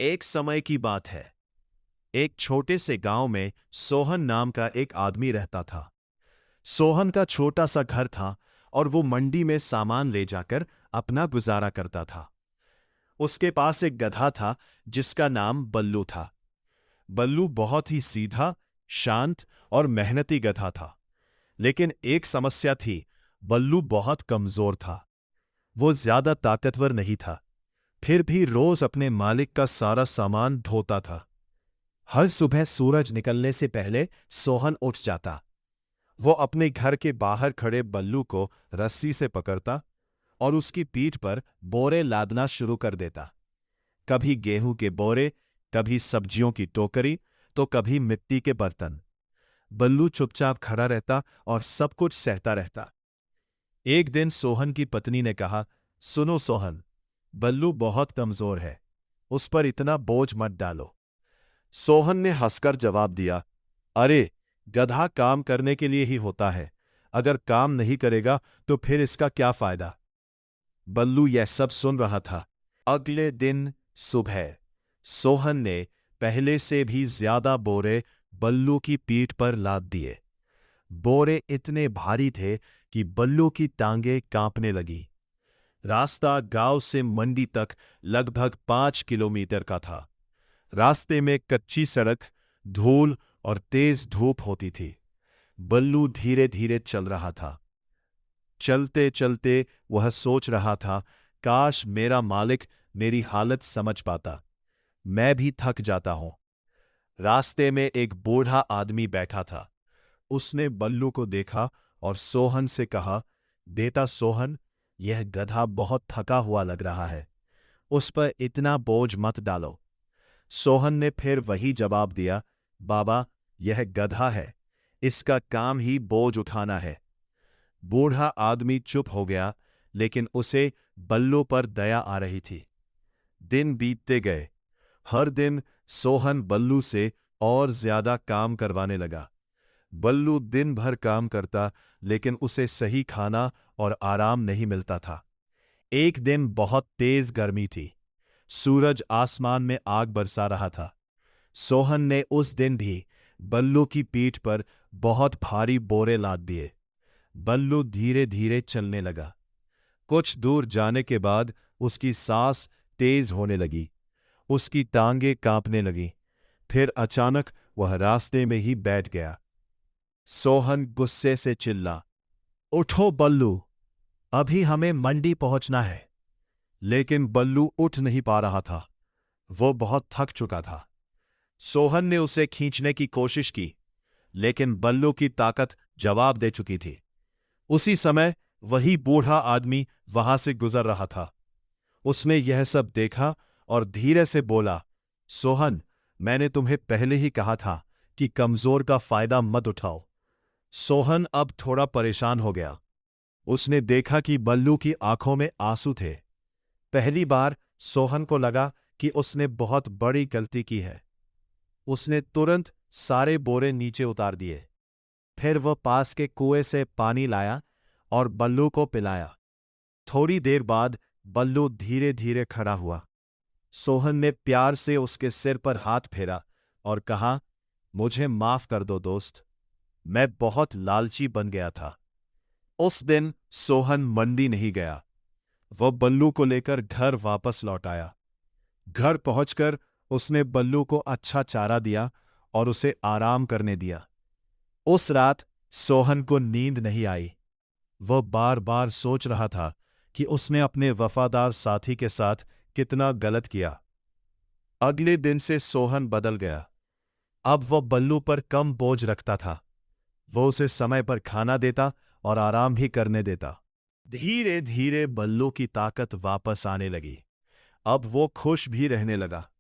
एक समय की बात है। एक छोटे से गांव में सोहन नाम का एक आदमी रहता था। सोहन का छोटा सा घर था और वो मंडी में सामान ले जाकर अपना गुजारा करता था। उसके पास एक गधा था जिसका नाम बल्लू था। बल्लू बहुत ही सीधा, शांत और मेहनती गधा था। लेकिन एक समस्या थी, बल्लू बहुत कमजोर था। वो ज्यादा ताकतवर नहीं था, फिर भी रोज अपने मालिक का सारा सामान ढोता था। हर सुबह सूरज निकलने से पहले सोहन उठ जाता। वो अपने घर के बाहर खड़े बल्लू को रस्सी से पकड़ता और उसकी पीठ पर बोरे लादना शुरू कर देता। कभी गेहूं के बोरे, कभी सब्जियों की टोकरी, तो कभी मिट्टी के बर्तन। बल्लू चुपचाप खड़ा रहता और सब कुछ सहता रहता। एक दिन सोहन की पत्नी ने कहा, सुनो सोहन, बल्लू बहुत कमजोर है, उस पर इतना बोझ मत डालो। सोहन ने हंसकर जवाब दिया, अरे, गधा काम करने के लिए ही होता है। अगर काम नहीं करेगा तो फिर इसका क्या फायदा। बल्लू यह सब सुन रहा था। अगले दिन सुबह सोहन ने पहले से भी ज्यादा बोरे बल्लू की पीठ पर लाद दिए। बोरे इतने भारी थे कि बल्लू की टांगें कांपने लगी। रास्ता गांव से मंडी तक लगभग 5 किलोमीटर का था। रास्ते में कच्ची सड़क, धूल और तेज धूप होती थी। बल्लू धीरे धीरे चल रहा था। चलते चलते वह सोच रहा था, काश मेरा मालिक मेरी हालत समझ पाता। मैं भी थक जाता हूं। रास्ते में एक बूढ़ा आदमी बैठा था। उसने बल्लू को देखा और सोहन से कहा, बेटा सोहन, यह गधा बहुत थका हुआ लग रहा है, उस पर इतना बोझ मत डालो। सोहन ने फिर वही जवाब दिया, बाबा, यह गधा है, इसका काम ही बोझ उठाना है। बूढ़ा आदमी चुप हो गया, लेकिन उसे बल्लू पर दया आ रही थी। दिन बीतते गए। हर दिन सोहन बल्लू से और ज्यादा काम करवाने लगा। बल्लू दिन भर काम करता, लेकिन उसे सही खाना और आराम नहीं मिलता था। एक दिन बहुत तेज गर्मी थी। सूरज आसमान में आग बरसा रहा था। सोहन ने उस दिन भी बल्लू की पीठ पर बहुत भारी बोरे लाद दिए। बल्लू धीरे धीरे चलने लगा। कुछ दूर जाने के बाद उसकी सांस तेज होने लगी। उसकी टांगें कांपने लगीं। फिर अचानक वह रास्ते में ही बैठ गया। सोहन गुस्से से चिल्ला, उठो बल्लू, अभी हमें मंडी पहुंचना है। लेकिन बल्लू उठ नहीं पा रहा था। वो बहुत थक चुका था। सोहन ने उसे खींचने की कोशिश की, लेकिन बल्लू की ताकत जवाब दे चुकी थी। उसी समय वही बूढ़ा आदमी वहां से गुजर रहा था। उसने यह सब देखा और धीरे से बोला, सोहन, मैंने तुम्हें पहले ही कहा था कि कमजोर का फायदा मत उठाओ। सोहन अब थोड़ा परेशान हो गया। उसने देखा कि बल्लू की आंखों में आंसू थे। पहली बार सोहन को लगा कि उसने बहुत बड़ी गलती की है। उसने तुरंत सारे बोरे नीचे उतार दिए। फिर वह पास के कुएं से पानी लाया और बल्लू को पिलाया। थोड़ी देर बाद बल्लू धीरे धीरे खड़ा हुआ। सोहन ने प्यार से उसके सिर पर हाथ फेरा और कहा, मुझे माफ कर दो दोस्त, मैं बहुत लालची बन गया था। उस दिन सोहन मंडी नहीं गया। वह बल्लू को लेकर घर वापस लौट आया। घर पहुंचकर उसने बल्लू को अच्छा चारा दिया और उसे आराम करने दिया। उस रात सोहन को नींद नहीं आई। वह बार बार सोच रहा था कि उसने अपने वफादार साथी के साथ कितना गलत किया। अगले दिन से सोहन बदल गया। अब वह बल्लू पर कम बोझ रखता था। वो उसे समय पर खाना देता और आराम भी करने देता। धीरे धीरे बल्लू की ताकत वापस आने लगी। अब वो खुश भी रहने लगा।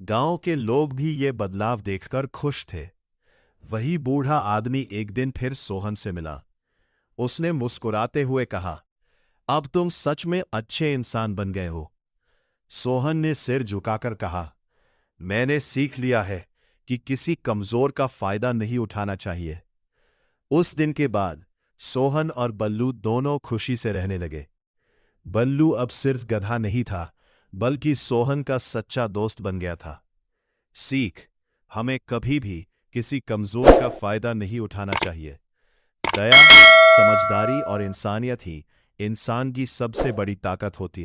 गांव के लोग भी ये बदलाव देखकर खुश थे। वही बूढ़ा आदमी एक दिन फिर सोहन से मिला। उसने मुस्कुराते हुए कहा, अब तुम सच में अच्छे इंसान बन गए हो। सोहन ने सिर झुकाकर कहा, मैंने सीख लिया है कि किसी कमजोर का फायदा नहीं उठाना चाहिए। उस दिन के बाद सोहन और बल्लू दोनों खुशी से रहने लगे। बल्लू अब सिर्फ गधा नहीं था, बल्कि सोहन का सच्चा दोस्त बन गया था। सीख, हमें कभी भी किसी कमजोर का फायदा नहीं उठाना चाहिए। दया, समझदारी और इंसानियत ही इंसान की सबसे बड़ी ताकत होती है।